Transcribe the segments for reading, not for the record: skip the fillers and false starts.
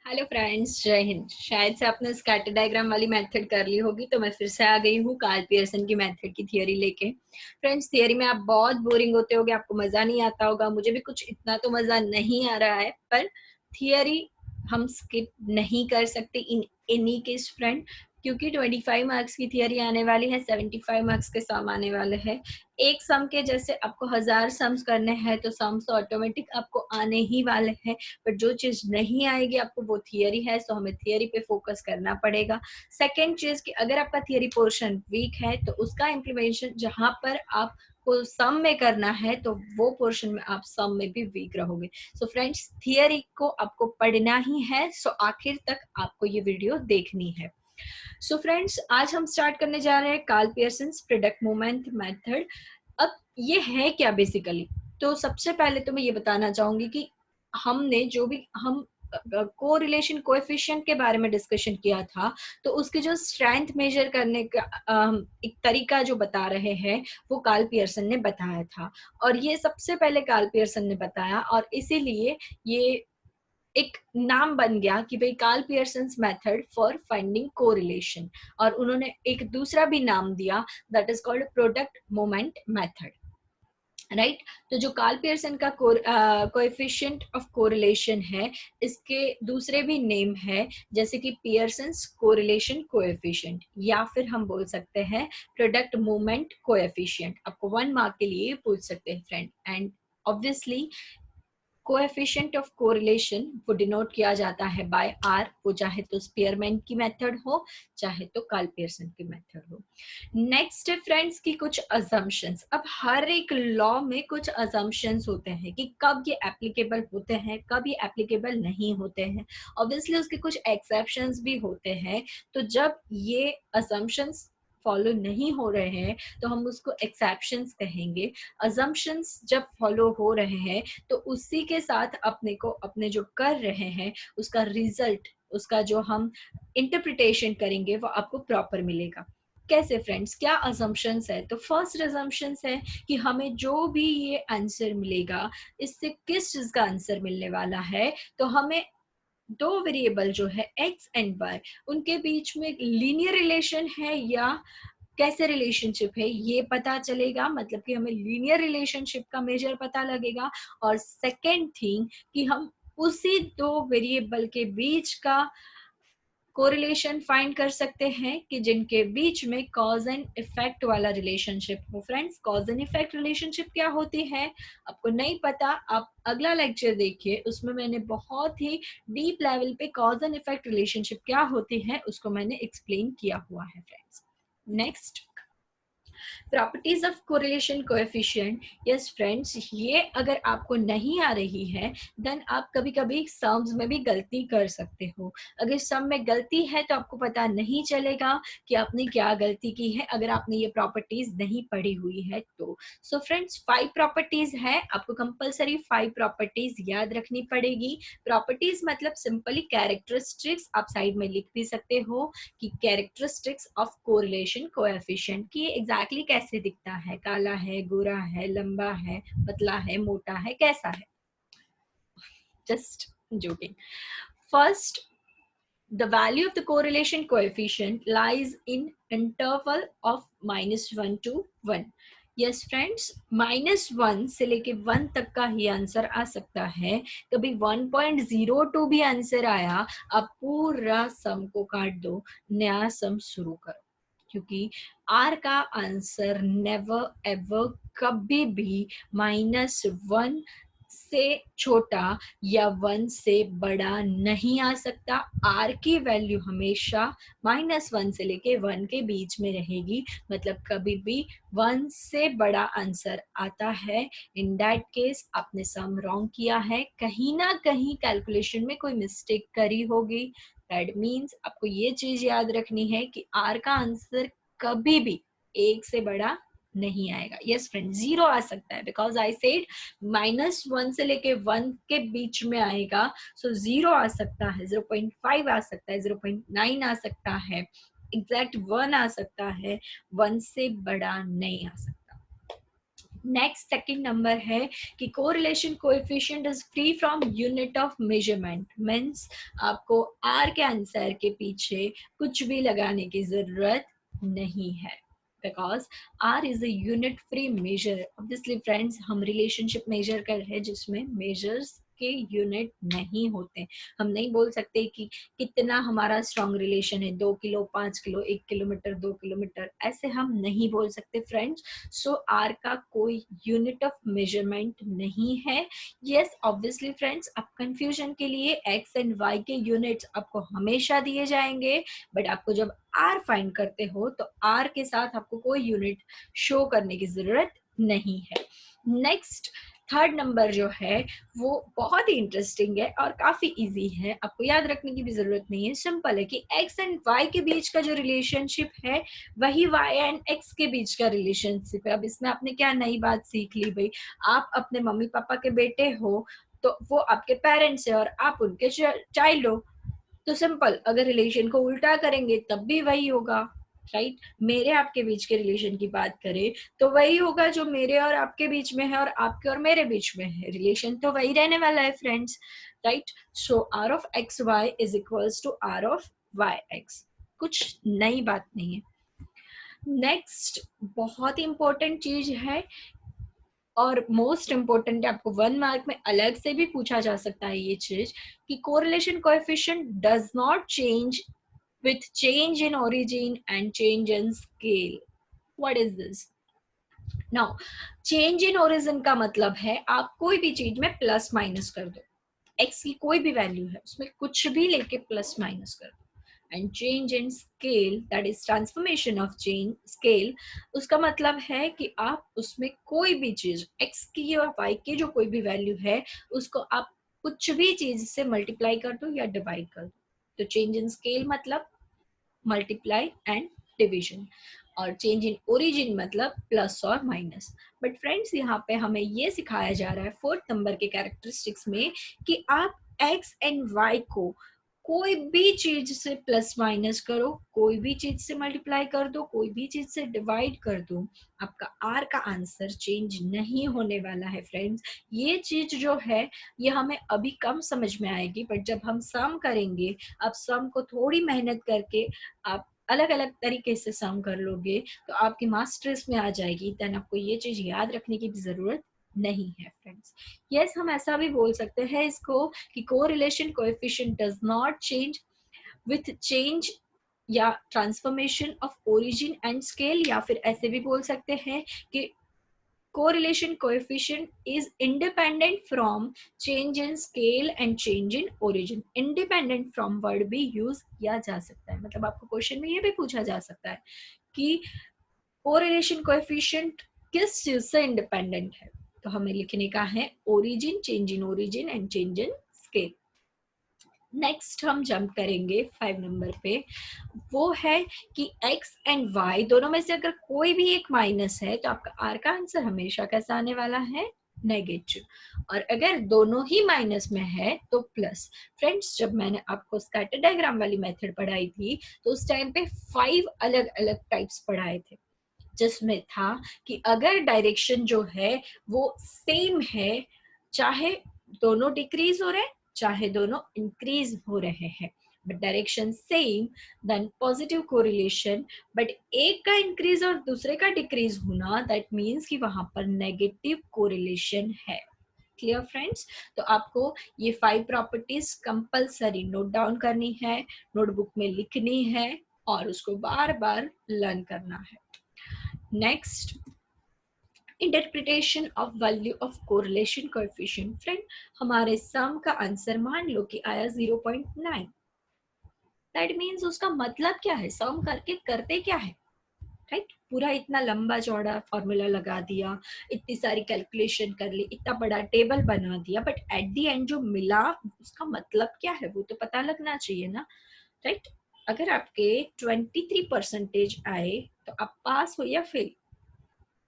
Hello friends, जय हिंद। शायद से आपने स्कैटर डायग्राम वाली मेथड कर ली होगी, तो मैं फिर से आ गई हूँ कार्ल पियर्सन की मेथड की थियरी लेके। फ्रेंड्स, थियरी में आप बहुत बोरिंग होते होगे, आपको मजा नहीं आता होगा, मुझे भी कुछ इतना तो मजा नहीं आ रहा है, पर थियरी हम स्किप नहीं कर सकते इन एनी केस फ्रेंड, क्योंकि 25 मार्क्स की थियरी आने वाली है, 75 मार्क्स के सम आने वाले हैं। एक सम के जैसे आपको 1000 सम्स करने हैं, तो सम्स तो ऑटोमेटिक आपको आने ही वाले हैं, बट जो चीज नहीं आएगी आपको वो थियरी है, सो हमें थियरी पे फोकस करना पड़ेगा। सेकेंड चीज कि अगर आपका थियरी पोर्शन वीक है, तो उसका इम्प्लीमेंटेशन जहां पर आप को सम में करना है, तो वो पोर्शन में आप सम में भी वीक रहोगे। सो फ्रेंड्स, थियरी को आपको पढ़ना ही है, सो आखिर तक आपको ये वीडियो देखनी है। सो फ्रेंड्स, आज हम स्टार्ट करने जा रहे हैं Karl Pearson product moment method. अब ये है क्या बेसिकली? तो सबसे पहले तो मैं ये बताना चाहूंगी कि हमने जो भी हम को रिलेशन कोएफिशिएंट के बारे में डिस्कशन किया था, तो उसके जो स्ट्रेंथ मेजर करने का एक तरीका जो बता रहे हैं, वो कार्ल पियर्सन ने बताया था। और ये सबसे पहले कार्ल पियर्सन ने बताया, और इसीलिए ये एक नाम बन गया कि भाई Karl Pearson method for finding correlation. और उन्होंने एक दूसरा भी नाम दिया, that is called product moment method, right. तो जो कार्ल पियर्सन का कोएफिशिएंट ऑफ कोरिलेशन है, इसके दूसरे भी नेम है, जैसे कि पियर्सन्स कोरिलेशन कोएफिशिएंट, या फिर हम बोल सकते हैं प्रोडक्ट मोमेंट कोएफिशिएंट। आपको 1 मार्क के लिए पूछ सकते हैं friend. And obviously coefficient of correlation वो डिनोट किया जाता है बाय आर, वो चाहे तो स्पीयरमैन की मेथड हो, चाहे तो कार्ल पियर्सन की मेथड हो। नेक्स्ट है फ्रेंड्स की कुछ अजम्पशंस। अब हर एक लॉ में कुछ अजम्पशंस होते हैं कि कब ये एप्लीकेबल होते हैं, कब ये एप्लीकेबल नहीं होते हैं। ऑब्वियसली उसके कुछ एक्सेप्शंस भी होते हैं। तो जब ये अजम्पशंस फॉलो नहीं हो रहे हैं, तो हम उसको एक्सेप्शंस कहेंगे। अजम्पशंस जब फॉलो हो रहे हैं, तो उसी के साथ अपने को अपने जो कर रहे हैं उसका रिजल्ट, उसका जो हम इंटरप्रिटेशन करेंगे, वो आपको प्रॉपर मिलेगा। कैसे फ्रेंड्स, क्या अजम्पशंस है? तो फर्स्ट अजम्पशंस है कि हमें जो भी ये आंसर मिलेगा, इससे किस चीज का आंसर मिलने वाला है। तो हमें दो वेरिएबल जो है एक्स एंड वाई, उनके बीच में लीनियर रिलेशन है या कैसे रिलेशनशिप है, ये पता चलेगा। मतलब कि हमें लीनियर रिलेशनशिप का मेजर पता लगेगा। और सेकेंड थिंग कि हम उसी दो वेरिएबल के बीच का कोरिलेशन फाइंड कर सकते हैं कि जिनके बीच में कॉज एंड इफेक्ट वाला रिलेशनशिप हो। Friends, cause and effect relationship क्या होती है आपको नहीं पता, आप अगला लेक्चर देखिए, उसमें मैंने बहुत ही डीप लेवल पे कॉज एंड इफेक्ट रिलेशनशिप क्या होती है उसको मैंने एक्सप्लेन किया हुआ है friends. Next, properties of correlation coefficient. Yes friends, ये अगर आपको नहीं आ रही है, देन आप कभी कभी सम्स में भी गलती कर सकते हो। अगर सम में गलती है तो आपको पता नहीं चलेगा कि आपने क्या गलती की है, अगर आपने ये प्रॉपर्टीज नहीं पढ़ी हुई है तो। सो फ्रेंड्स, 5 प्रॉपर्टीज है, आपको कंपलसरी 5 प्रॉपर्टीज याद रखनी पड़ेगी। प्रॉपर्टीज मतलब सिंपली कैरेक्टरिस्टिक्स, आप साइड में लिख भी सकते हो कि कैरेक्टरिस्टिक्स ऑफ कोरिलेशन कोएफिशिएंट, कि एग्जैक्टली कैसे दिखता है, काला है, गोरा है, लंबा है, पतला है, मोटा है, कैसा है। Just joking. First, the value of the correlation coefficient lies in interval of -1 to 1. Yes friends, -1 से लेके 1 तक का ही आंसर आ सकता है। कभी 1.02 भी आंसर आया, आप पूरा सम को काट दो, नया सम शुरू करो, क्योंकि आर का आंसर नेवर एवर कभी भी -1 से छोटा या 1 से बड़ा नहीं आ सकता। आर की वैल्यू हमेशा -1 से लेके 1 के बीच में रहेगी, मतलब कभी भी 1 से बड़ा आंसर आता है, इन दैट केस आपने सम रॉन्ग किया है, कहीं ना कहीं कैलकुलेशन में कोई मिस्टेक करी होगी। दैट मीन्स आपको ये चीज याद रखनी है कि आर का आंसर कभी भी 1 से बड़ा नहीं आएगा। यस फ्रेंड, 0 आ सकता है, बिकॉज आई सेड -1 से लेके 1 के बीच में आएगा। सो 0 आ सकता है, 0.5 आ सकता है, 0.9 आ सकता है, एग्जैक्ट 1 आ सकता है, 1 से बड़ा नहीं आ सकता। नेक्स्ट सेकंड नंबर है कि correlation coefficient is free from unit of measurement, means आपको आर के आंसर के पीछे कुछ भी लगाने की जरूरत नहीं है, because R is a unit free measure. Obviously friends, हम रिलेशनशिप मेजर कर रहे हैं जिसमें मेजर्स के यूनिट नहीं होते। हम नहीं बोल सकते कि कितना हमारा स्ट्रॉन्ग रिलेशन है, 2 किलो, 5 किलो, 1 किलोमीटर, 2 किलोमीटर, ऐसे हम नहीं बोल सकते फ्रेंड्स। सो आर का कोई यूनिट ऑफ मेजरमेंट नहीं है। यस ऑब्वियसली फ्रेंड्स, अब कंफ्यूजन के लिए एक्स एंड वाई के यूनिट्स आपको हमेशा दिए जाएंगे, बट आपको जब आर फाइंड करते हो तो आर के साथ आपको कोई यूनिट शो करने की जरूरत नहीं है। नेक्स्ट थर्ड नंबर जो है वो बहुत ही इंटरेस्टिंग है और काफी इजी है, आपको याद रखने की भी जरूरत नहीं है, सिंपल है कि एक्स एंड वाई के बीच का जो रिलेशनशिप है वही वाई एंड एक्स के बीच का रिलेशनशिप है। अब इसमें आपने क्या नई बात सीख ली भाई, आप अपने मम्मी पापा के बेटे हो तो वो आपके पेरेंट्स है और आप उनके चाइल्ड हो, तो सिंपल, अगर रिलेशन को उल्टा करेंगे तब भी वही होगा, राइट। मेरे आपके बीच के रिलेशन की बात करें तो वही होगा जो मेरे और आपके बीच में है और आपके और मेरे बीच में है, रिलेशन तो वही रहने वाला है friends, right. So R of X Y is equals to R of Y X, कुछ नई बात नहीं है। नेक्स्ट बहुत ही इंपॉर्टेंट चीज है और मोस्ट इम्पोर्टेंट है, आपको 1 मार्क में अलग से भी पूछा जा सकता है ये चीज, कि correlation coefficient does not change with change in origin and change in scale. What is this? Now change in origin का मतलब है आप कोई भी चीज में प्लस माइनस कर दो, एक्स की कोई भी वैल्यू है उसमें कुछ भी लेके प्लस माइनस कर दो। And change in scale, that is transformation of change scale, उसका मतलब है कि आप उसमें कोई भी चीज x की और y की जो कोई भी वैल्यू है उसको आप कुछ भी चीज से मल्टीप्लाई कर दो या डिवाइड कर दो। तो चेंज इन स्केल मतलब मल्टीप्लाई एंड डिवीजन, और चेंज इन ओरिजिन मतलब प्लस और माइनस। बट फ्रेंड्स यहाँ पे हमें ये सिखाया जा रहा है 4th नंबर के कैरेक्टरिस्टिक्स में कि आप x एंड y को कोई भी चीज से प्लस माइनस करो, कोई भी चीज से मल्टीप्लाई कर दो, कोई भी चीज से डिवाइड कर दो, आपका आर का आंसर चेंज नहीं होने वाला है फ्रेंड्स। ये चीज जो है ये हमें अभी कम समझ में आएगी, बट जब हम सम करेंगे, अब सम को थोड़ी मेहनत करके आप अलग अलग तरीके से सम कर लोगे तो आपकी मास्टर्स में आ जाएगी, देन आपको ये चीज याद रखने की भी जरूरत नहीं है फ्रेंड्स। यस हम ऐसा भी बोल सकते हैं इसको कि correlation coefficient does not change with change या transformation of origin and scale, या फिर ऐसे भी बोल सकते हैं कि correlation coefficient is independent from change in scale and change in origin। independent from word भी यूज किया जा सकता है, मतलब आपको क्वेश्चन में ये भी पूछा जा सकता है कि correlation coefficient किस चीज से इंडिपेंडेंट है, तो हमें लिखने का है origin, change in origin and change in scale. Next हम जंप करेंगे 5 नंबर पे, वो है कि x एंड y दोनों में से अगर कोई भी एक माइनस है तो आपका r का आंसर हमेशा कैसा आने वाला है, नेगेटिव, और अगर दोनों ही माइनस में है तो प्लस। फ्रेंड्स जब मैंने आपको स्कैटर डायग्राम वाली मेथड पढ़ाई थी तो उस टाइम पे 5 अलग अलग टाइप्स पढ़ाए थे, जिसमें था कि अगर डायरेक्शन जो है वो सेम है, चाहे दोनों डिक्रीज हो रहे हैं चाहे दोनों इंक्रीज हो रहे हैं, but direction same, then positive correlation. But एक का इंक्रीज और दूसरे का डिक्रीज होना, दैट मीन्स कि वहां पर नेगेटिव कोरिलेशन है। Clear friends? तो आपको ये 5 प्रॉपर्टीज कंपलसरी नोट डाउन करनी है, नोटबुक में लिखनी है और उसको बार बार लर्न करना है। Next, interpretation of value of correlation coefficient. Friend हमारे सम का आंसर मान लो कि आया 0.9, दैट मीन्स उसका मतलब क्या है, सम करके करते क्या है, राइट। पूरा इतना लंबा चौड़ा फॉर्मूला लगा दिया, इतनी सारी कैलकुलेशन कर ली, इतना बड़ा टेबल बना दिया, बट एट द एंड जो मिला उसका मतलब क्या है वो तो पता लगना चाहिए ना, राइट। अगर आपके 23% आए तो आप पास हो या फेल,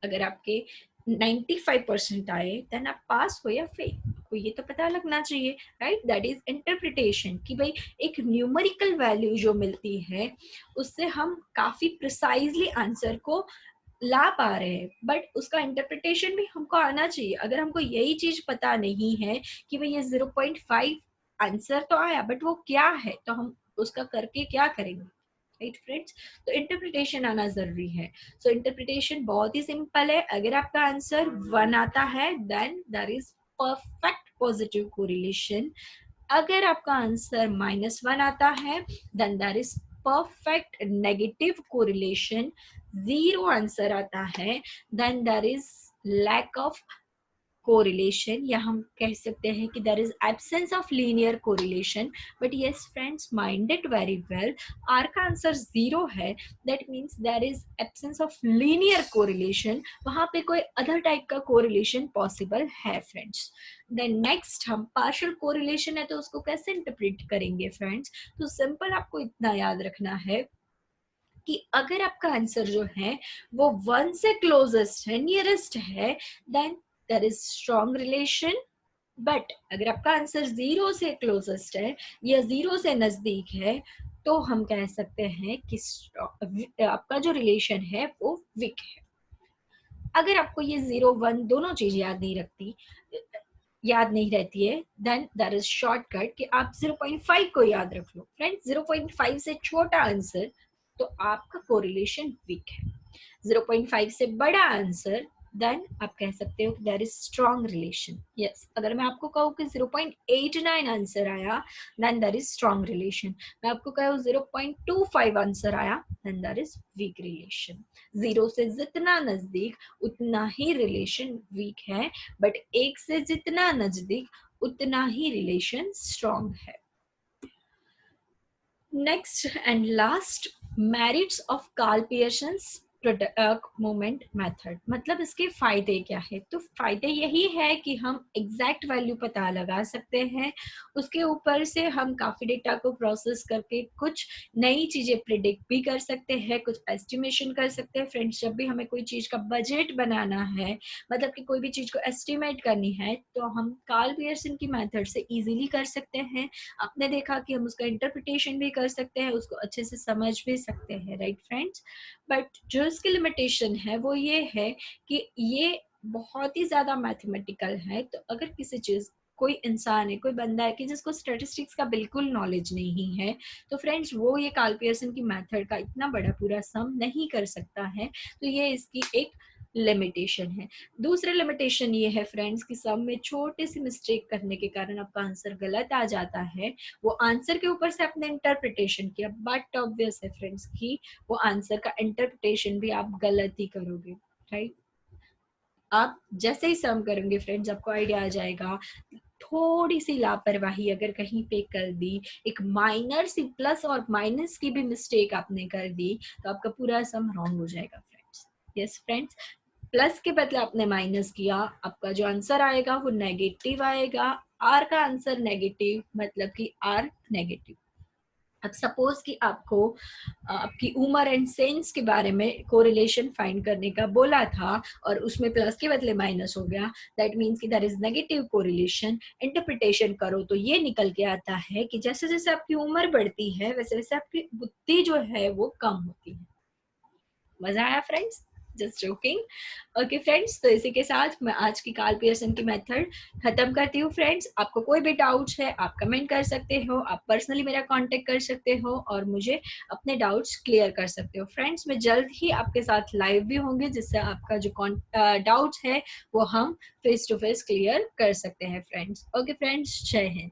अगर आपके 95% आए देन आप पास हो या फेल, आपको ये तो पता लगना चाहिए, राइट। दैट इज इंटरप्रिटेशन, कि भाई एक न्यूमेरिकल वैल्यू जो मिलती है उससे हम काफी प्रिसाइजली आंसर को ला पा रहे हैं, बट उसका इंटरप्रिटेशन भी हमको आना चाहिए। अगर हमको यही चीज पता नहीं है कि भाई ये 0.5 आंसर तो आया, बट वो क्या है, तो हम उसका करके क्या करेंगे, राइट फ्रेंड्स। तो इंटरप्रिटेशन आना जरूरी है। सो इंटरप्रिटेशन बहुत ही सिंपल है। अगर आपका आंसर 1 आता है, then there is perfect positive correlation. अगर आपका आंसर -1 आता है, then there is perfect negative correlation. 0 answer आता है, then there is lack of correlation, या हम कह सकते हैं कि there is absence of linear correlation. But yes friends, mind it very well, R का आंसर 0 है, that means there is absence of linear correlation, वहां पे कोई अदर टाइप का कोरिलेशन पॉसिबल है फ्रेंड्स। देन नेक्स्ट, हम पार्शियल कोरिलेशन है तो उसको कैसे इंटरप्रेट करेंगे फ्रेंड्स। तो सिंपल आपको इतना याद रखना है कि अगर आपका आंसर जो है वो 1 से क्लोजेस्ट है, नियरेस्ट है, then there is strong relation. But अगर आपका आंसर 0 से क्लोजेस्ट है या 0 से नजदीक है, तो हम कह सकते हैं कि आपका जो रिलेशन है वो वीक है। अगर आपको ये 0 1 दोनों चीज याद नहीं रहती है, देन देयर इज शॉर्टकट कि आप 0.5 को याद रख लो फ्रेंड्स। 0.5 से छोटा आंसर तो आपका कोरिलेशन वीक है। 0.5 से बड़ा आंसर, देन आप कह सकते हो कि there is strong relation. Yes, अगर मैं आपको कहूँ कि 0.89 आंसर आया, then there is strong relation. मैं आपको कहूँ 0.25 आंसर आया, then there is weak relation. 0 से जितना नजदीक उतना ही रिलेशन वीक है, बट 1 से जितना नजदीक उतना ही रिलेशन स्ट्रॉन्ग है। Next and last, merits of Karl Pearson's moment method, मतलब इसके फायदे क्या है। तो फायदे यही है कि हम एग्जैक्ट वैल्यू पता लगा सकते हैं, उसके ऊपर से हम काफी डेटा को प्रोसेस करके कुछ नई चीजें प्रिडिक्ट भी कर सकते हैं, कुछ एस्टिमेशन कर सकते हैं फ्रेंड्स। जब भी हमें कोई चीज का बजट बनाना है, मतलब कि कोई भी चीज को एस्टिमेट करनी है, तो हम कार्ल पियर्सन की मेथड से इजीली कर सकते हैं। आपने देखा कि हम उसका इंटरप्रिटेशन भी कर सकते हैं, उसको अच्छे से समझ भी सकते हैं, राइट फ्रेंड्स। बट जो इसकी लिमिटेशन है वो ये है कि ये बहुत ही ज्यादा मैथमेटिकल है। तो अगर किसी चीज, कोई इंसान है, कोई बंदा है कि जिसको स्टैटिस्टिक्स का बिल्कुल नॉलेज नहीं है, तो फ्रेंड्स वो ये कार्ल पियर्सन की मेथड का इतना बड़ा पूरा सम नहीं कर सकता है। तो ये इसकी एक लिमिटेशन है। दूसरा लिमिटेशन ये है फ्रेंड्स कि सम में छोटे सी मिस्टेक करने के कारण आपका आंसर गलत आ जाता है। वो आंसर के ऊपर से आपने इंटरप्रिटेशन किया, बट ऑब्वियस है फ्रेंड्स कि वो आंसर का इंटरप्रिटेशन भी आप गलत ही करोगे, राइट। आप जैसे ही सम करेंगे फ्रेंड्स, आपको आइडिया आ जाएगा। थोड़ी सी लापरवाही अगर कहीं पे कर दी, एक माइनर सी प्लस और माइनस की भी मिस्टेक आपने कर दी, तो आपका पूरा सम रॉन्ग हो जाएगा फ्रेंड्स। यस फ्रेंड्स, प्लस के बदले आपने माइनस किया, आपका जो आंसर आएगा वो नेगेटिव आएगा। आर का आंसर नेगेटिव, मतलब कि आर नेगेटिव। अब सपोज कि आपको आपकी उम्र एंड सेंस के बारे में कोरिलेशन फाइंड करने का बोला था, और उसमें प्लस के बदले माइनस हो गया, दैट मीन्स कि that is negative correlation. Interpretation करो तो ये निकल के आता है कि जैसे जैसे आपकी उम्र बढ़ती है, वैसे वैसे आपकी बुद्धि जो है वो कम होती है। मजा आया friends? Just joking. Okay friends, तो इसी के साथ मैं आज की कार्ल पियर्सन की मेथड खत्म करती हूँ फ्रेंड्स। आपको कोई भी डाउट्स है आप कमेंट कर सकते हो, आप पर्सनली मेरा कांटेक्ट कर सकते हो और मुझे अपने डाउट्स क्लियर कर सकते हो फ्रेंड्स। मैं जल्द ही आपके साथ लाइव भी होंगे, जिससे आपका जो डाउट्स है वो हम फेस टू फेस क्लियर कर सकते हैं फ्रेंड्स। ओके फ्रेंड्स, जय हिंद।